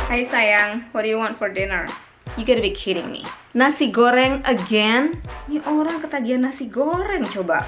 Hai sayang, what do you want for dinner? You gotta be kidding me. Nasi goreng again? Ini orang ketagihan nasi goreng coba.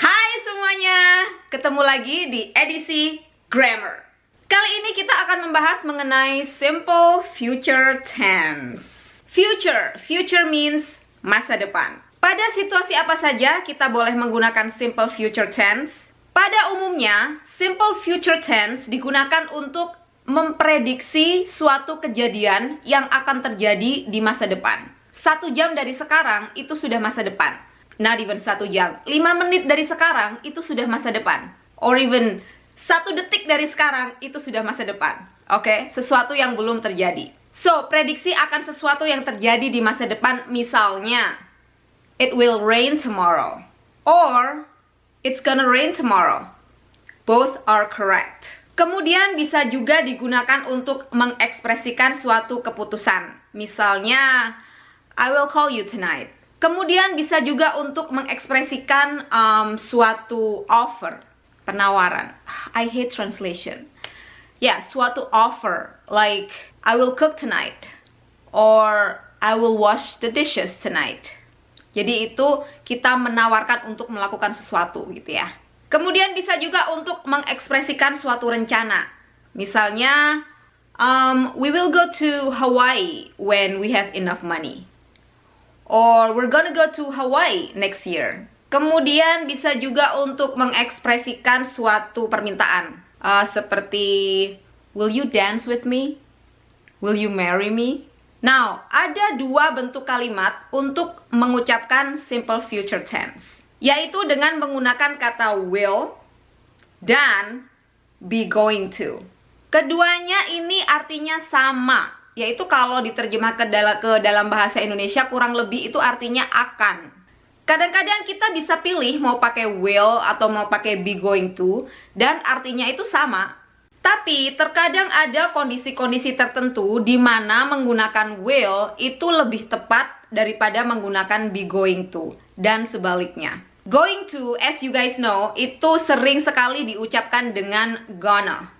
Hai semuanya, ketemu lagi di edisi Grammar. Kali ini kita akan membahas mengenai simple future tense. Future means masa depan. Pada situasi apa saja kita boleh menggunakan simple future tense? Pada umumnya, simple future tense digunakan untuk memprediksi suatu kejadian yang akan terjadi di masa depan. 1 jam dari sekarang itu sudah masa depan. Not even 1 jam. 5 menit dari sekarang itu sudah masa depan. Or even 1 detik dari sekarang itu sudah masa depan. Oke, sesuatu yang belum terjadi. So, prediksi akan sesuatu yang terjadi di masa depan, misalnya it will rain tomorrow or it's gonna rain tomorrow. Both are correct. Kemudian bisa juga digunakan untuk mengekspresikan suatu keputusan. Misalnya I will call you tonight. Kemudian bisa juga untuk mengekspresikan suatu offer, penawaran. I hate translation. Ya, suatu offer, like I will cook tonight or I will wash the dishes tonight. Jadi itu kita menawarkan untuk melakukan sesuatu gitu ya. Kemudian bisa juga untuk mengekspresikan suatu rencana. Misalnya we will go to Hawaii when we have enough money. Or we're gonna go to Hawaii next year. Kemudian bisa juga untuk mengekspresikan suatu permintaan. Seperti, will you dance with me? Will you marry me? Now, ada 2 bentuk kalimat untuk mengucapkan simple future tense. Yaitu dengan menggunakan kata will dan be going to. Keduanya ini artinya sama. Yaitu kalau diterjemah ke dalam bahasa Indonesia kurang lebih itu artinya akan. Kadang-kadang kita bisa pilih mau pakai will atau mau pakai be going to dan artinya itu sama. Tapi terkadang ada kondisi-kondisi tertentu di mana menggunakan will itu lebih tepat daripada menggunakan be going to dan sebaliknya. Going to, as you guys know, itu sering sekali diucapkan dengan gonna.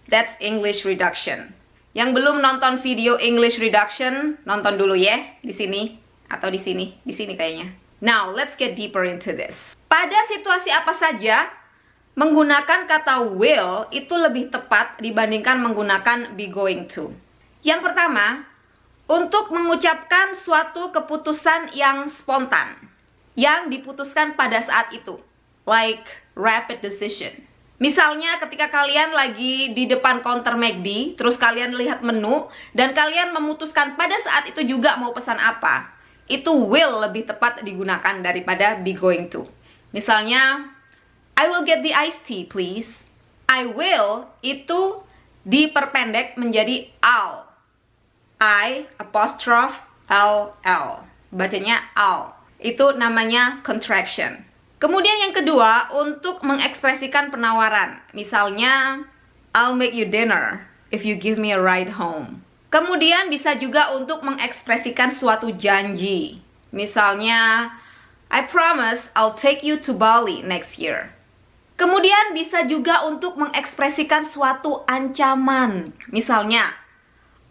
That's English reduction. Yang belum nonton video English reduction, nonton dulu ya di sini atau di sini kayaknya. Now, let's get deeper into this. Pada situasi apa saja, menggunakan kata will itu lebih tepat dibandingkan menggunakan be going to. Yang pertama, untuk mengucapkan suatu keputusan yang spontan, yang diputuskan pada saat itu, like rapid decision. Misalnya ketika kalian lagi di depan counter McD, terus kalian lihat menu, dan kalian memutuskan pada saat itu juga mau pesan apa, itu will lebih tepat digunakan daripada be going to. Misalnya, I will get the iced tea please. I will itu diperpendek menjadi I'll. I apostrophe L. Bacanya I'll. Itu namanya contraction. Kemudian yang kedua, untuk mengekspresikan penawaran. Misalnya, I'll make you dinner if you give me a ride home. Kemudian bisa juga untuk mengekspresikan suatu janji. Misalnya, I promise I'll take you to Bali next year. Kemudian bisa juga untuk mengekspresikan suatu ancaman. Misalnya,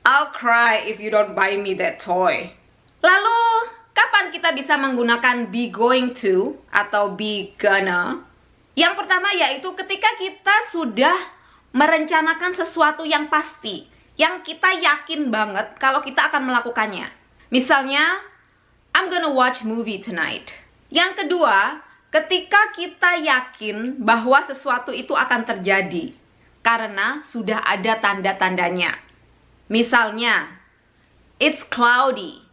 I'll cry if you don't buy me that toy. Lalu, kapan kita bisa menggunakan be going to atau be gonna? Yang pertama yaitu ketika kita sudah merencanakan sesuatu yang pasti, yang kita yakin banget kalau kita akan melakukannya. Misalnya, I'm gonna watch movie tonight. Yang kedua, ketika kita yakin bahwa sesuatu itu akan terjadi karena sudah ada tanda-tandanya. Misalnya, it's cloudy.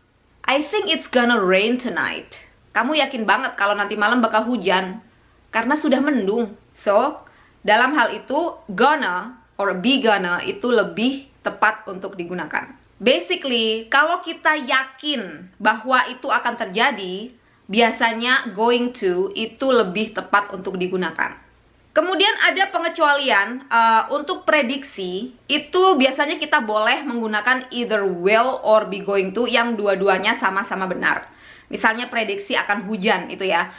I think it's gonna rain tonight. Kamu yakin banget kalau nanti malam bakal hujan karena sudah mendung. So, dalam hal itu, gonna or be gonna itu lebih tepat untuk digunakan. Basically, kalau kita yakin bahwa itu akan terjadi, biasanya going to itu lebih tepat untuk digunakan. Kemudian ada pengecualian untuk prediksi, itu biasanya kita boleh menggunakan either will or be going to yang dua-duanya sama-sama benar. Misalnya prediksi akan hujan itu ya.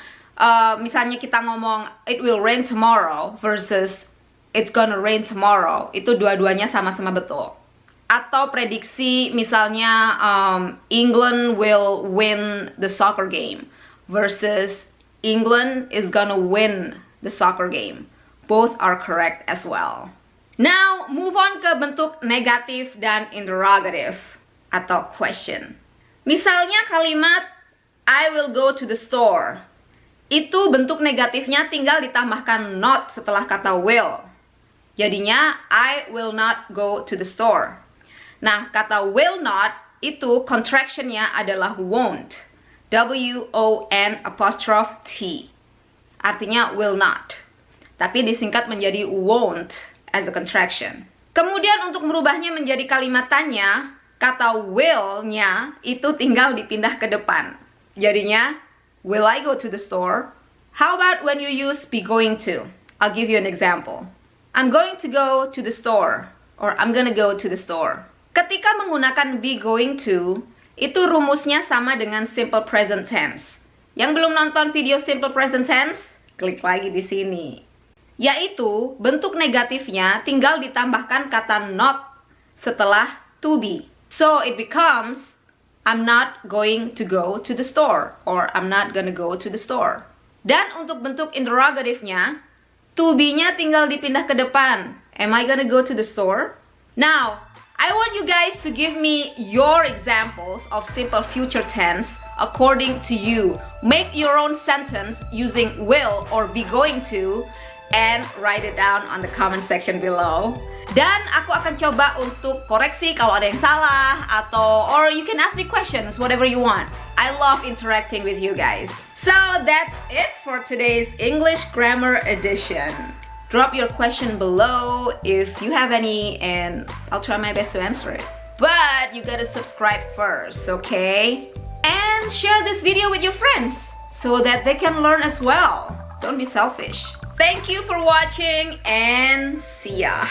Misalnya kita ngomong it will rain tomorrow versus it's gonna rain tomorrow, itu dua-duanya sama-sama betul. Atau prediksi misalnya England will win the soccer game versus England is gonna win the soccer game. Both are correct as well. Now, move on ke bentuk negatif dan interrogative atau question. Misalnya kalimat I will go to the store. Itu bentuk negatifnya tinggal ditambahkan not setelah kata will. Jadinya I will not go to the store. Nah, kata will not itu contractionnya adalah won't. W-O-N'-T. Artinya will not. Tapi disingkat menjadi won't as a contraction. Kemudian untuk merubahnya menjadi kalimat tanya, kata will-nya itu tinggal dipindah ke depan. Jadinya, will I go to the store? How about when you use be going to? I'll give you an example. I'm going to go to the store. Or I'm gonna go to the store. Ketika menggunakan be going to, itu rumusnya sama dengan simple present tense. Yang belum nonton video simple present tense, klik lagi di sini. Yaitu, bentuk negatifnya tinggal ditambahkan kata not setelah to be. So, it becomes, I'm not going to go to the store. Or, I'm not gonna go to the store. Dan untuk bentuk interrogatifnya, to be-nya tinggal dipindah ke depan. Am I gonna go to the store? Now, I want you guys to give me your examples of simple future tense according to you. Make your own sentence using will or be going to and write it down on the comment section below. Dan aku akan coba untuk koreksi kalau ada yang salah or you can ask me questions, whatever you want. I love interacting with you guys. So that's it for today's English Grammar Edition. Drop your question below if you have any and I'll try my best to answer it. But you gotta subscribe first, okay? And share this video with your friends so that they can learn as well. Don't be selfish. Thank you for watching and see ya!